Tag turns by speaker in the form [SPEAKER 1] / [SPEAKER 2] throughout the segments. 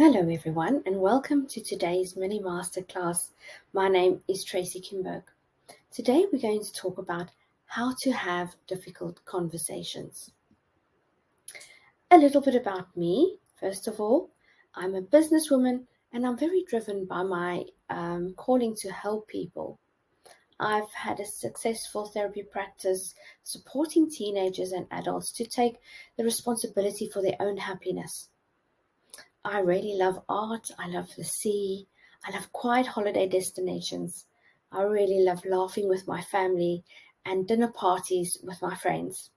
[SPEAKER 1] Hello everyone and welcome to today's mini masterclass. My name is Tracy Kimberg. Today we're going to talk about how to have difficult conversations. A little bit about me. First of all, I'm a businesswoman and I'm very driven by my calling to help people. I've had a successful therapy practice supporting teenagers and adults to take the responsibility for their own happiness. I really love art. I love the sea. I love quiet holiday destinations. I really love laughing with my family and dinner parties with my friends.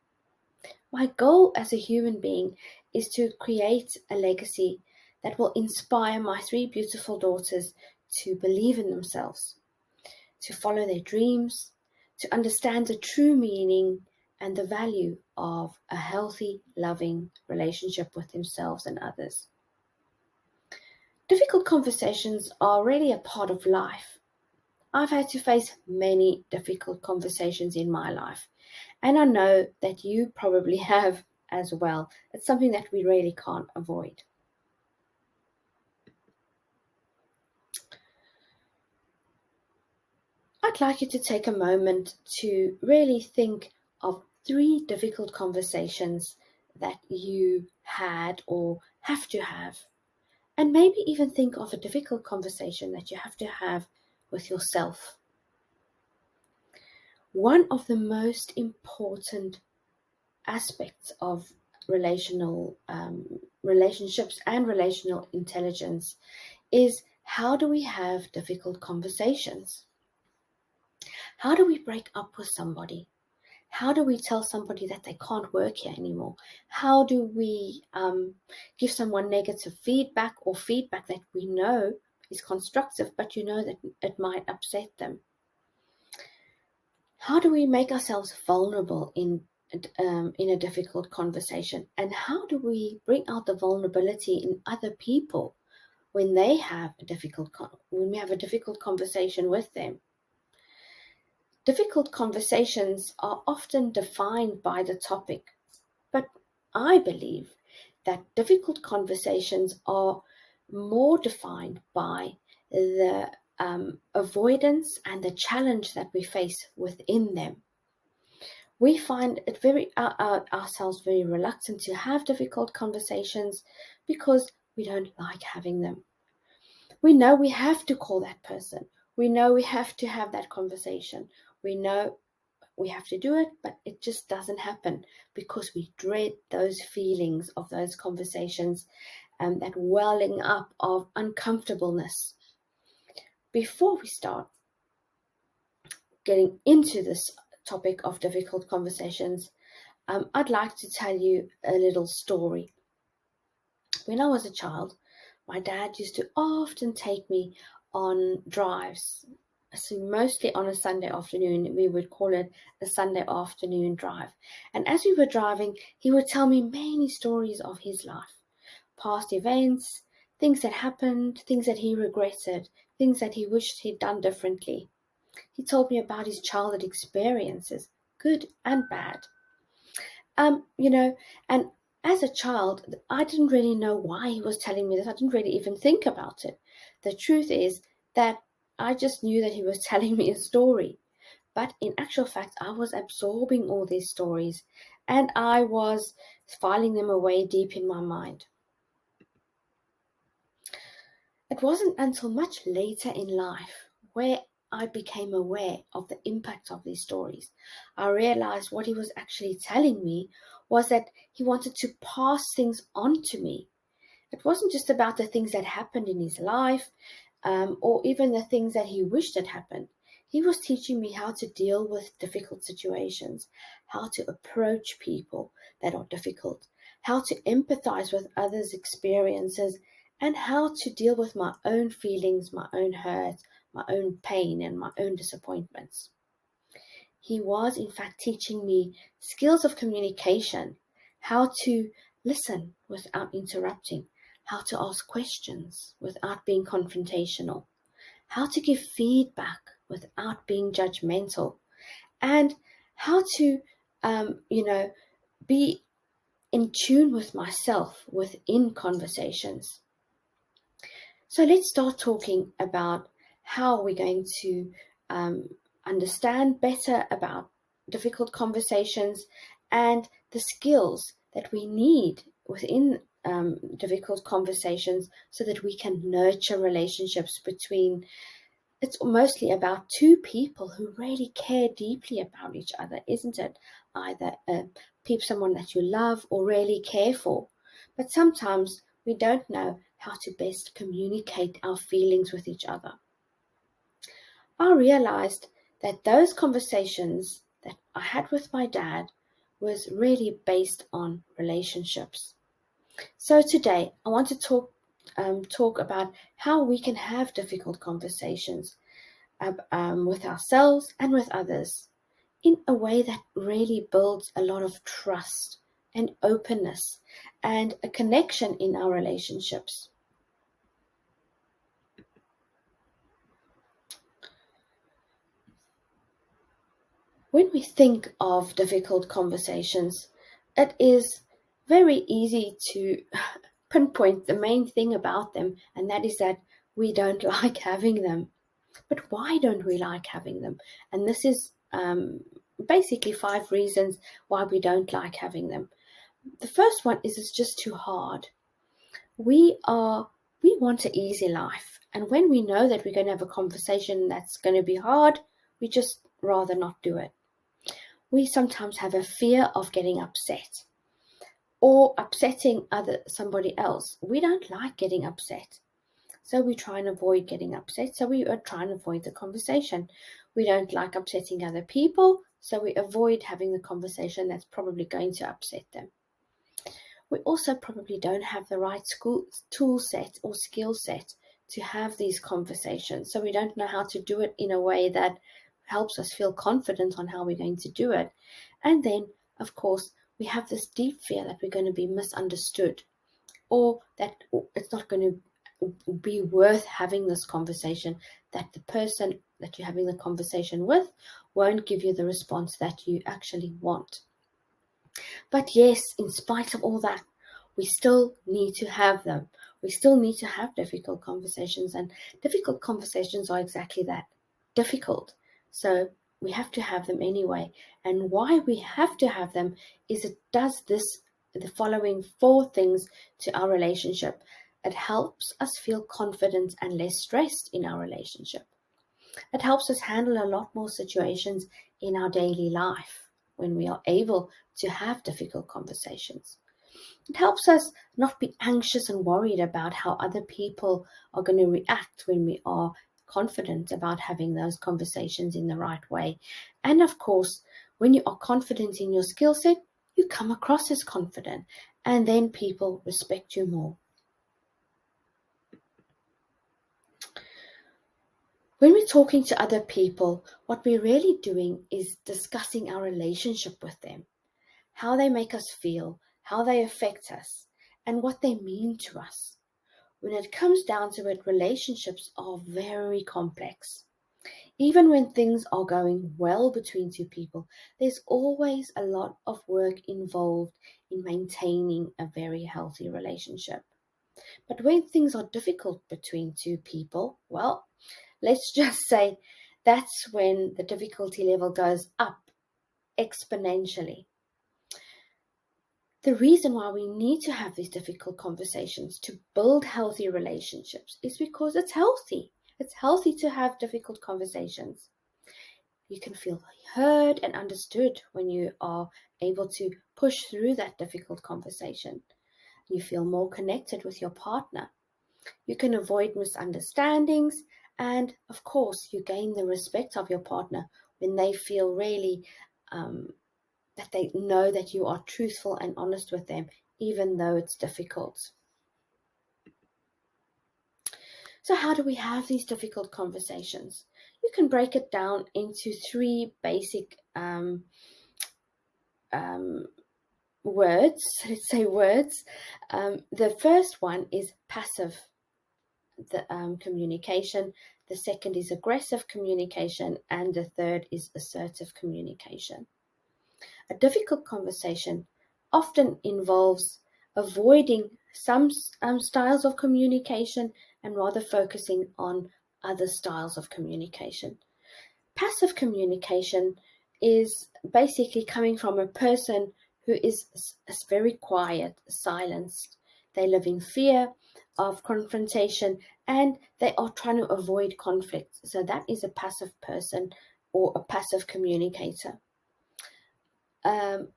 [SPEAKER 1] My goal as a human being is to create a legacy that will inspire my three beautiful daughters to believe in themselves, to follow their dreams, to understand the true meaning and the value of a healthy, loving relationship with themselves and others. Difficult conversations are really a part of life. I've had to face many difficult conversations in my life, and I know that you probably have as well. It's something that we really can't avoid. I'd like you to take a moment to really think of 3 difficult conversations that you had or have to have, and maybe even think of a difficult conversation that you have to have with yourself. One of the most important aspects of relationships and relational intelligence is, how do we have difficult conversations? How do we break up with somebody? How do we tell somebody that they can't work here anymore? How do we give someone negative feedback or feedback that we know is constructive, but you know that it might upset them? How do we make ourselves vulnerable in a difficult conversation? And how do we bring out the vulnerability in other people when they have when we have a difficult conversation with them? Difficult conversations are often defined by the topic, but I believe that difficult conversations are more defined by the avoidance and the challenge that we face within them. We find it ourselves very reluctant to have difficult conversations because we don't like having them. We know we have to call that person. We know we have to have that conversation. We know we have to do it, but it just doesn't happen because we dread those feelings of those conversations and that welling up of uncomfortableness. Before we start getting into this topic of difficult conversations, I'd like to tell you a little story. When I was a child, my dad used to often take me on drives. So mostly on a Sunday afternoon, we would call it a Sunday afternoon drive. And as we were driving, he would tell me many stories of his life, past events, things that happened, things that he regretted, things that he wished he'd done differently. He told me about his childhood experiences, good and bad. And as a child, I didn't really know why he was telling me this. I didn't really even think about it. The truth is that I just knew that he was telling me a story. But in actual fact, I was absorbing all these stories and I was filing them away deep in my mind. It wasn't until much later in life where I became aware of the impact of these stories. I realized what he was actually telling me was that he wanted to pass things on to me. It wasn't just about the things that happened in his life, or even the things that he wished had happened. He was teaching me how to deal with difficult situations, how to approach people that are difficult, how to empathize with others' experiences, and how to deal with my own feelings, my own hurt, my own pain, and my own disappointments. He was, in fact, teaching me skills of communication, how to listen without interrupting, how to ask questions without being confrontational, how to give feedback without being judgmental, and how to, be in tune with myself within conversations. So let's start talking about how we're going to understand better about difficult conversations and the skills that we need within difficult conversations so that we can nurture relationships between. It's mostly about two people who really care deeply about each other, isn't it? Either someone that you love or really care for. But sometimes we don't know how to best communicate our feelings with each other. I realized that those conversations that I had with my dad was really based on relationships. So today I want to talk about how we can have difficult conversations with ourselves and with others in a way that really builds a lot of trust and openness and a connection in our relationships. When we think of difficult conversations, it is very easy to pinpoint the main thing about them, and that is that we don't like having them. But why don't we like having them? And this is basically 5 reasons why we don't like having them. The first one is it's just too hard. We want an easy life, and when we know that we're going to have a conversation that's going to be hard, we just rather not do it. We sometimes have a fear of getting upset or upsetting somebody else. We don't like getting upset. So we try and avoid getting upset. So we are trying to avoid the conversation. We don't like upsetting other people. So we avoid having the conversation that's probably going to upset them. We also probably don't have the right tool set or skill set to have these conversations. So we don't know how to do it in a way that helps us feel confident on how we're going to do it. And then, of course, we have this deep fear that we're going to be misunderstood or that it's not going to be worth having this conversation, that the person that you're having the conversation with won't give you the response that you actually want. But yes, in spite of all that, we still need to have them. We still need to have difficult conversations, and difficult conversations are exactly that, difficult. So we have to have them anyway. And why we have to have them is it does the following 4 things to our relationship. It helps us feel confident and less stressed in our relationship. It helps us handle a lot more situations in our daily life when we are able to have difficult conversations. It helps us not be anxious and worried about how other people are going to react when we are confident about having those conversations in the right way. And of course, when you are confident in your skill set, you come across as confident, and then people respect you more. When we're talking to other people, what we're really doing is discussing our relationship with them, how they make us feel, how they affect us, and what they mean to us. When it comes down to it, relationships are very complex. Even when things are going well between two people, there's always a lot of work involved in maintaining a very healthy relationship. But when things are difficult between two people, well, let's just say that's when the difficulty level goes up exponentially. The reason why we need to have these difficult conversations to build healthy relationships is because it's healthy. It's healthy to have difficult conversations. You can feel heard and understood when you are able to push through that difficult conversation. You feel more connected with your partner. You can avoid misunderstandings, and of course, you gain the respect of your partner when they feel really that they know that you are truthful and honest with them, even though it's difficult. So how do we have these difficult conversations? You can break it down into 3 basic words. Let's say words. The first one is passive communication. The second is aggressive communication, and the third is assertive communication. A difficult conversation often involves avoiding some styles of communication and rather focusing on other styles of communication. Passive communication is basically coming from a person who is very quiet, silenced. They live in fear of confrontation and they are trying to avoid conflict. So that is a passive person or a passive communicator.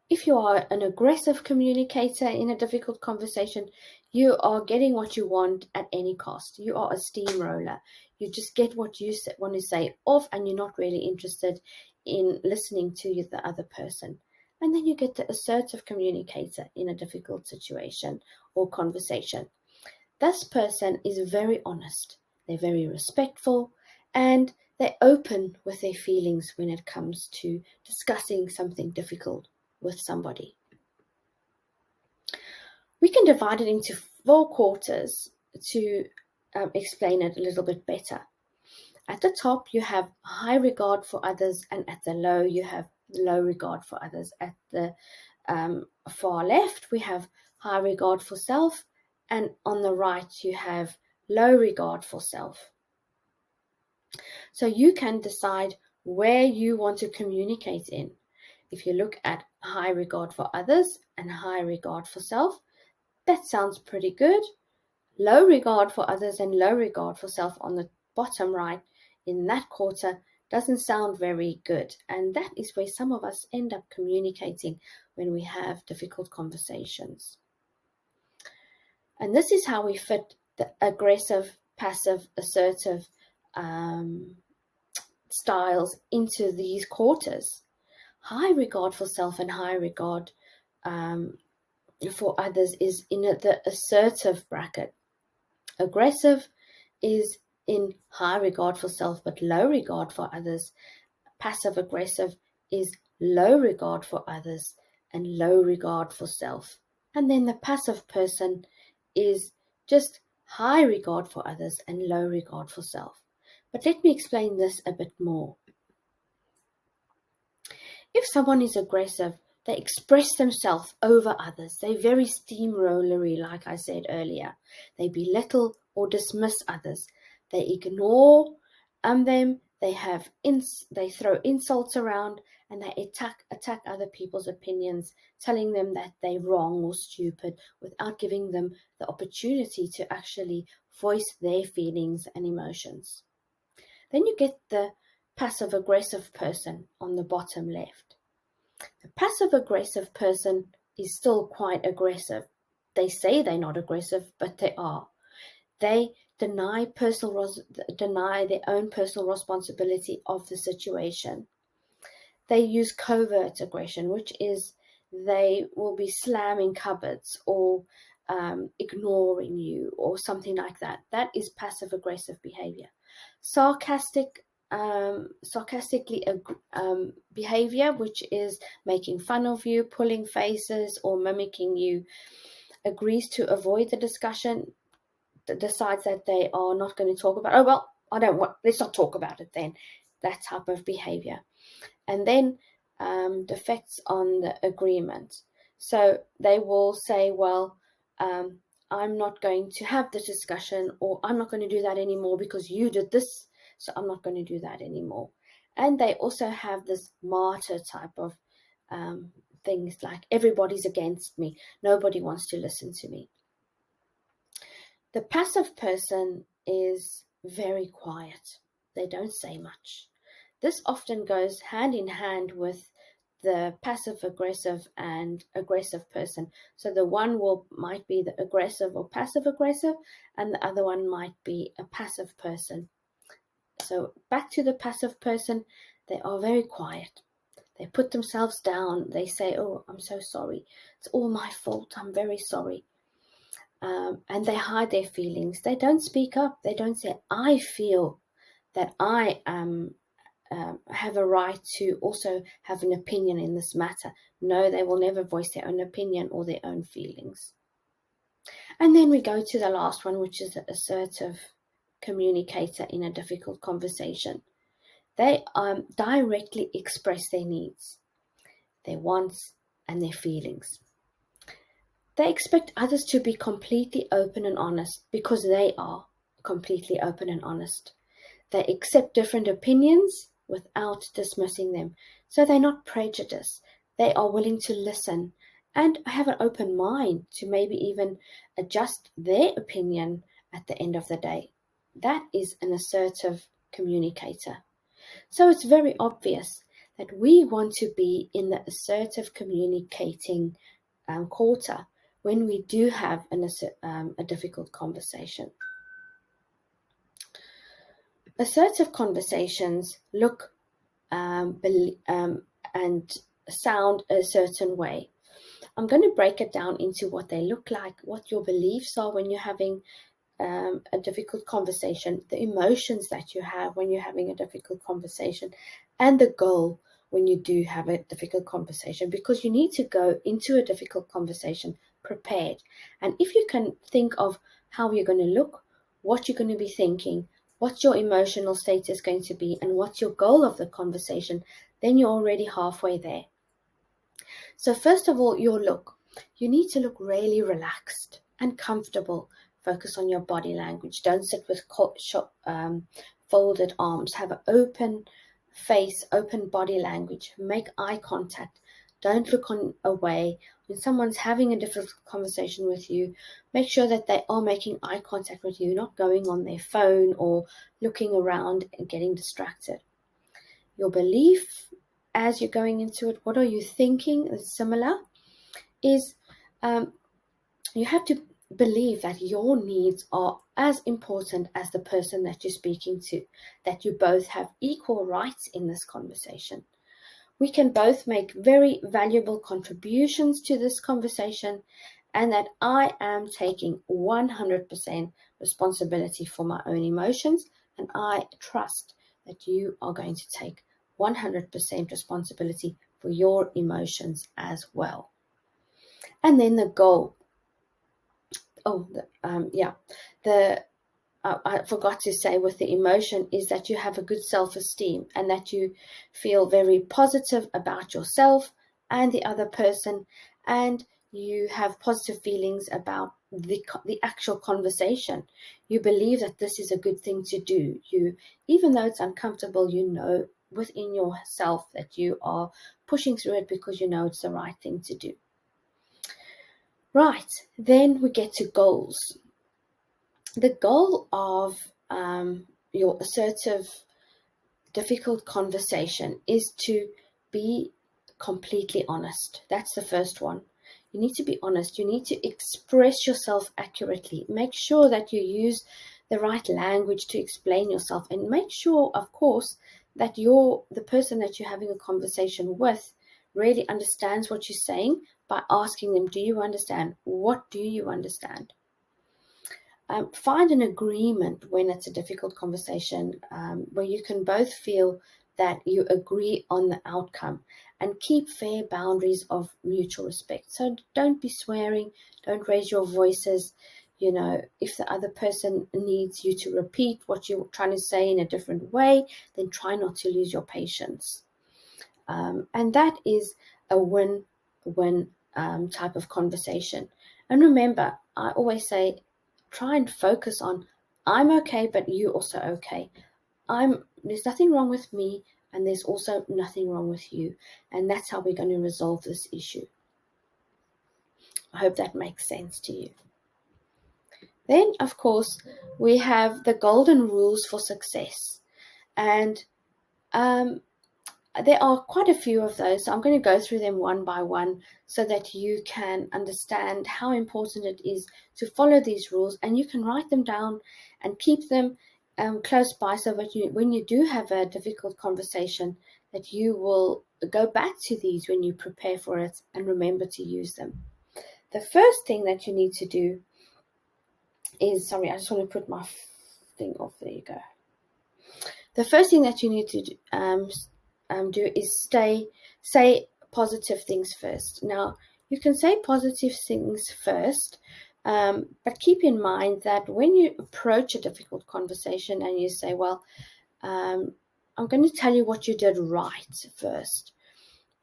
[SPEAKER 1] If you are an aggressive communicator in a difficult conversation, you are getting what you want at any cost. You are a steamroller. You just get what you want to say off, and you're not really interested in listening to the other person. And then you get the assertive communicator in a difficult situation or conversation. This person is very honest. They're very respectful, and they're open with their feelings when it comes to discussing something difficult with somebody. We can divide it into 4 quarters to explain it a little bit better. At the top, you have high regard for others, and at the low, you have low regard for others. At the far left, we have high regard for self, and on the right, you have low regard for self. So you can decide where you want to communicate in. If you look at high regard for others and high regard for self, that sounds pretty good. Low regard for others and low regard for self on the bottom right in that quarter doesn't sound very good. And that is where some of us end up communicating when we have difficult conversations. And this is how we fit the aggressive, passive, assertive styles into these quarters. High regard for self and high regard for others is in the assertive bracket. Aggressive is in high regard for self but low regard for others. Passive aggressive is low regard for others and low regard for self. And then the passive person is just high regard for others and low regard for self. But let me explain this a bit more. If someone is aggressive, they express themselves over others. They're very steamrollery, like I said earlier. They belittle or dismiss others. They ignore them. They throw insults around, and they attack other people's opinions, telling them that they're wrong or stupid without giving them the opportunity to actually voice their feelings and emotions. Then you get the passive-aggressive person on the bottom left. The passive-aggressive person is still quite aggressive. They say they're not aggressive, but they are. They deny their own personal responsibility of the situation. They use covert aggression, which is they will be slamming cupboards or ignoring you or something like that. That is passive-aggressive behavior. Sarcastically behavior, which is making fun of you, pulling faces, or mimicking you, agrees to avoid the discussion, decides that they are not going to talk about, let's not talk about it then, that type of behavior. And then defects on the agreement. So they will say, I'm not going to have the discussion, or I'm not going to do that anymore because you did this, so I'm not going to do that anymore. And they also have this martyr type of things like everybody's against me, nobody wants to listen to me. The passive person is very quiet. They don't say much. This often goes hand in hand with the passive-aggressive and aggressive person. So the one might be the aggressive or passive-aggressive, and the other one might be a passive person. So back to the passive person, they are very quiet. They put themselves down. They say, oh, I'm so sorry. It's all my fault. I'm very sorry. And they hide their feelings. They don't speak up. They don't say, I feel that I have a right to also have an opinion in this matter. No, they will never voice their own opinion or their own feelings. And then we go to the last one, which is the assertive communicator in a difficult conversation. They directly express their needs, their wants, and their feelings. They expect others to be completely open and honest because they are completely open and honest. They accept different opinions without dismissing them. So they're not prejudiced. They are willing to listen and have an open mind to maybe even adjust their opinion at the end of the day. That is an assertive communicator. So it's very obvious that we want to be in the assertive communicating quarter when we do have a difficult conversation. Assertive conversations look and sound a certain way. I'm going to break it down into what they look like, what your beliefs are when you're having a difficult conversation, the emotions that you have when you're having a difficult conversation, and the goal when you do have a difficult conversation, because you need to go into a difficult conversation prepared. And if you can think of how you're going to look, what you're going to be thinking, what your emotional state is going to be, and what's your goal of the conversation, then you're already halfway there. So first of all, your look. You need to look really relaxed and comfortable. Focus on your body language. Don't sit with folded arms. Have an open face, open body language. Make eye contact. Don't look away. When someone's having a difficult conversation with you, make sure that they are making eye contact with you, not going on their phone or looking around and getting distracted. Your belief as you're going into it, what are you thinking is similar, is you have to believe that your needs are as important as the person that you're speaking to, that you both have equal rights in this conversation. We can both make very valuable contributions to this conversation, and that I am taking 100% responsibility for my own emotions, and I trust that you are going to take 100% responsibility for your emotions as well. And then the goal. I forgot to say with the emotion is that you have a good self-esteem and that you feel very positive about yourself and the other person, and you have positive feelings about the actual conversation. You believe that this is a good thing to do. Even though it's uncomfortable, you know within yourself that you are pushing through it because you know it's the right thing to do. Right, then we get to goals. The goal of your assertive, difficult conversation is to be completely honest. That's the first one. You need to be honest. You need to express yourself accurately. Make sure that you use the right language to explain yourself, and make sure, of course, that the person that you're having a conversation with really understands what you're saying by asking them, do you understand? What do you understand? Find an agreement when it's a difficult conversation where you can both feel that you agree on the outcome, and keep fair boundaries of mutual respect. So don't be swearing, don't raise your voices. If the other person needs you to repeat what you're trying to say in a different way, then try not to lose your patience. And that is a win-win type of conversation. And remember, I always say, try and focus on, I'm okay, but you also okay. There's nothing wrong with me, and there's also nothing wrong with you. And that's how we're going to resolve this issue. I hope that makes sense to you. Then, of course, we have the golden rules for success. And there are quite a few of those, so I'm going to go through them one by one so that you can understand how important it is to follow these rules, and you can write them down and keep them close by, so that when you do have a difficult conversation, that you will go back to these when you prepare for it and remember to use them. The first thing that you need to do is, I just want to put my thing off. There you go. The first thing that you need to do is say positive things first. Now, you can say positive things first, but keep in mind that when you approach a difficult conversation and you say, well, I'm going to tell you what you did right first,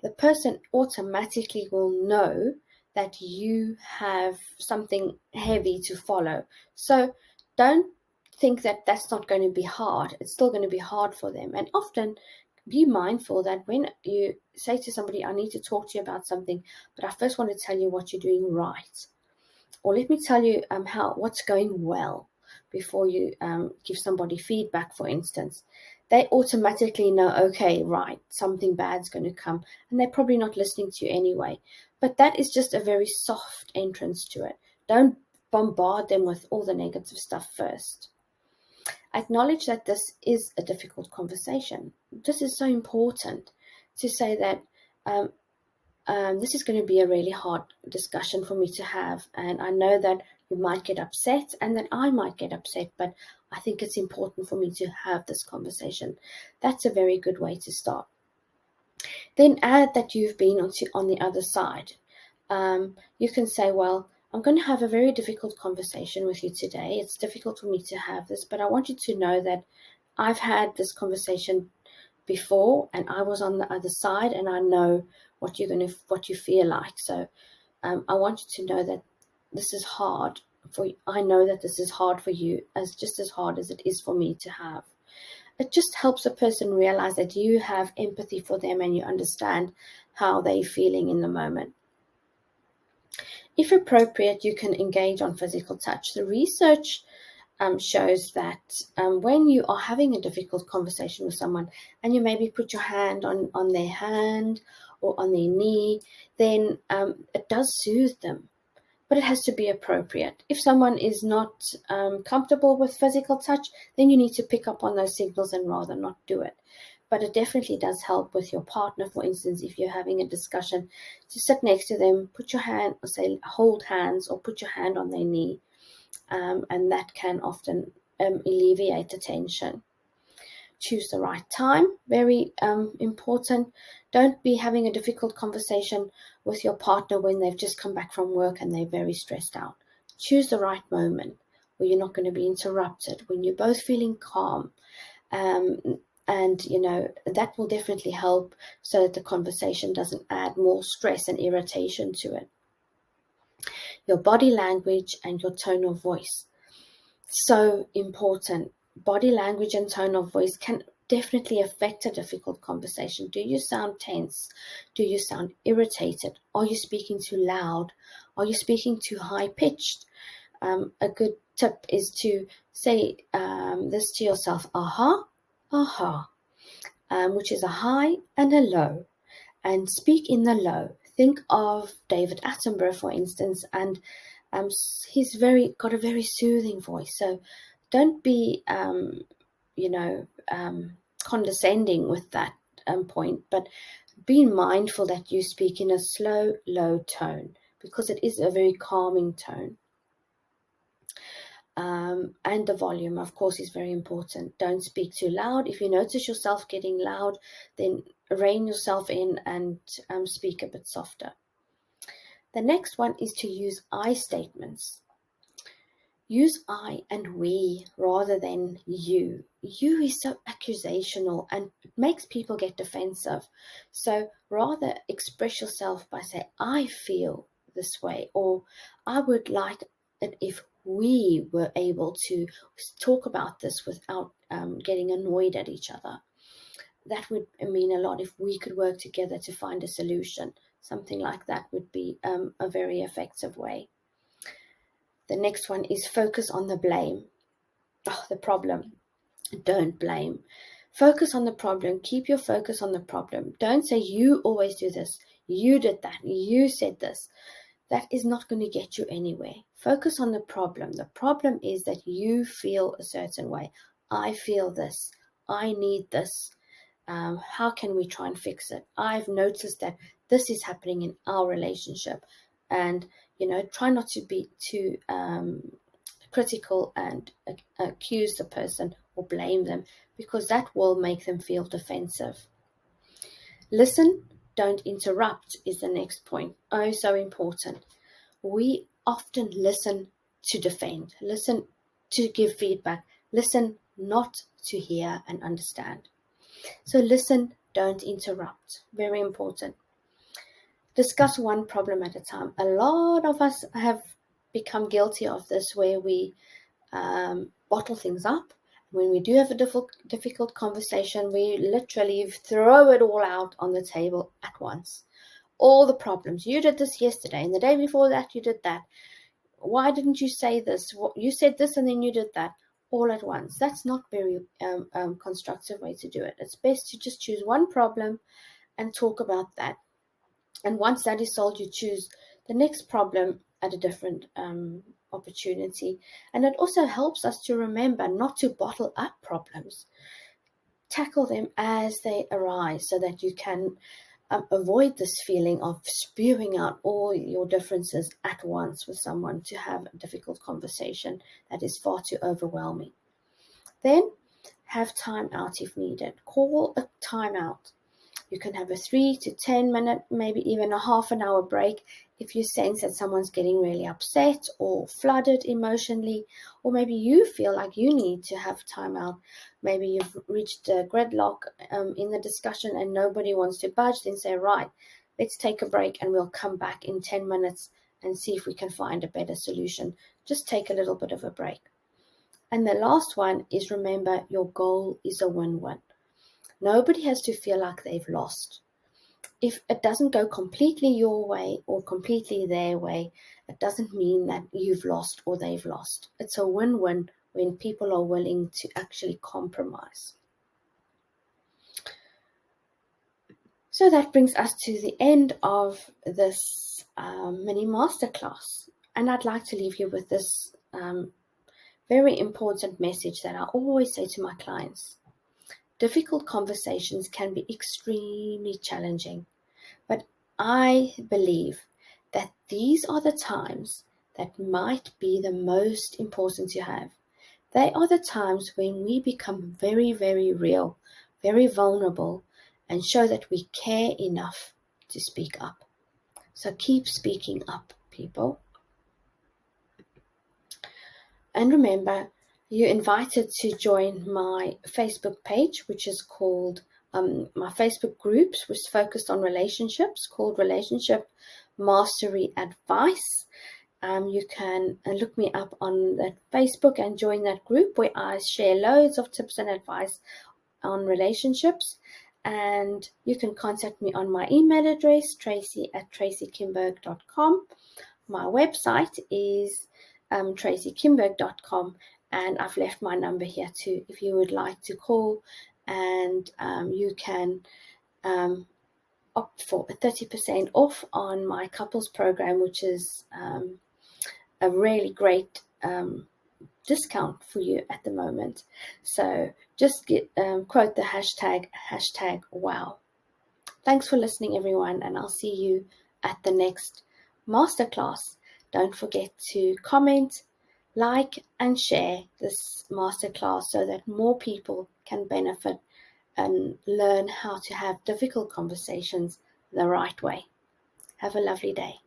[SPEAKER 1] the person automatically will know that you have something heavy to follow. So don't think that that's not going to be hard. It's still going to be hard for them. And often be mindful that when you say to somebody, I need to talk to you about something, but I first want to tell you what you're doing right. Or let me tell you what's going well before you give somebody feedback, for instance. They automatically know, okay, right, something bad's going to come, and they're probably not listening to you anyway. But that is just a very soft entrance to it. Don't bombard them with all the negative stuff first. Acknowledge that this is a difficult conversation. This is so important to say that this is going to be a really hard discussion for me to have. And I know that you might get upset and that I might get upset, but I think it's important for me to have this conversation. That's a very good way to start. Then add that you've been on the other side. You can say, well, I'm going to have a very difficult conversation with you today. It's difficult for me to have this, but I want you to know that I've had this conversation before and I was on the other side, and I know what you feel like. So I want you to know that this is hard for you. I know that this is hard for you, just as hard as it is for me to have. It just helps a person realize that you have empathy for them and you understand how they're feeling in the moment. If appropriate, you can engage on physical touch. The research shows that when you are having a difficult conversation with someone and you maybe put your hand on their hand or on their knee, then it does soothe them. But it has to be appropriate. If someone is not comfortable with physical touch, then you need to pick up on those signals and rather not do it. But it definitely does help with your partner. For instance, if you're having a discussion, to sit next to them, put your hand, or say hold hands, or put your hand on their knee, and that can often alleviate the tension. Choose the right time, very important. Don't be having a difficult conversation with your partner when they've just come back from work and they're very stressed out. Choose the right moment where you're not going to be interrupted, when you're both feeling calm. And, that will definitely help so that the conversation doesn't add more stress and irritation to it. Your body language and your tone of voice. So important. Body language and tone of voice can definitely affect a difficult conversation. Do you sound tense? Do you sound irritated? Are you speaking too loud? Are you speaking too high pitched? A good tip is to say this to yourself, aha, aha, which is a high and a low, and speak in the low. Think of David Attenborough, for instance, and he's got a very soothing voice. So don't be, condescending with that point, but be mindful that you speak in a slow, low tone, because it is a very calming tone. And the volume, of course, is very important. Don't speak too loud. If you notice yourself getting loud, then rein yourself in and speak a bit softer. The next one is to use I statements. Use I and we rather than you. You is so accusational and it makes people get defensive. So rather express yourself by saying, I feel this way, or I would like it if we were able to talk about this without getting annoyed at each other. That would mean a lot if we could work together to find a solution. Something like that would be a very effective way. The next one is focus on the blame. The problem. Don't blame. Focus on the problem. Keep your focus on the problem. Don't say you always do this. You did that. You said this. That is not going to get you anywhere. Focus on the problem. The problem is that you feel a certain way. I feel this. I need this. How can we try and fix it? I've noticed that this is happening in our relationship. And, try not to be too critical and accuse the person or blame them, because that will make them feel defensive. Listen, don't interrupt is the next point. Oh, so important. We often listen to defend, listen to give feedback, listen not to hear and understand. So listen, don't interrupt. Very important. Discuss one problem at a time. A lot of us have become guilty of this, where we bottle things up. When we do have a difficult conversation, we literally throw it all out on the table at once. All the problems. You did this yesterday, and the day before that you did that. Why didn't you say this? You said this and then you did that, all at once. That's not very constructive way to do it. It's best to just choose one problem and talk about that. And once that is solved, you choose the next problem at a different opportunity. And it also helps us to remember not to bottle up problems. Tackle them as they arise so that you can avoid this feeling of spewing out all your differences at once with someone to have a difficult conversation that is far too overwhelming. Then have time out if needed. Call a time out. You can have a 3 to 10 minute, maybe even a half an hour break if you sense that someone's getting really upset or flooded emotionally, or maybe you feel like you need to have time out. Maybe you've reached a gridlock in the discussion and nobody wants to budge. Then say, right, let's take a break and we'll come back in 10 minutes and see if we can find a better solution. Just take a little bit of a break. And the last one is, remember, your goal is a win-win. Nobody has to feel like they've lost. If it doesn't go completely your way or completely their way, it doesn't mean that you've lost or they've lost. It's a win-win when people are willing to actually compromise. So that brings us to the end of this mini masterclass. And I'd like to leave you with this very important message that I always say to my clients. Difficult conversations can be extremely challenging, but I believe that these are the times that might be the most important to have. They are the times when we become very, very real, very vulnerable, and show that we care enough to speak up. So keep speaking up, people. And remember, you're invited to join my Facebook page, which is called my Facebook groups, which is focused on relationships, called Relationship Mastery Advice. You can look me up on that Facebook and join that group where I share loads of tips and advice on relationships. And you can contact me on my email address, tracy@tracykimberg.com. My website is tracykimberg.com, and I've left my number here too if you would like to call, and you can opt for a 30% off on my couples program, which is a really great discount for you at the moment. So just quote the hashtag wow. Thanks for listening, everyone, and I'll see you at the next masterclass. Don't forget to comment, like, and share this masterclass so that more people can benefit and learn how to have difficult conversations the right way. Have a lovely day.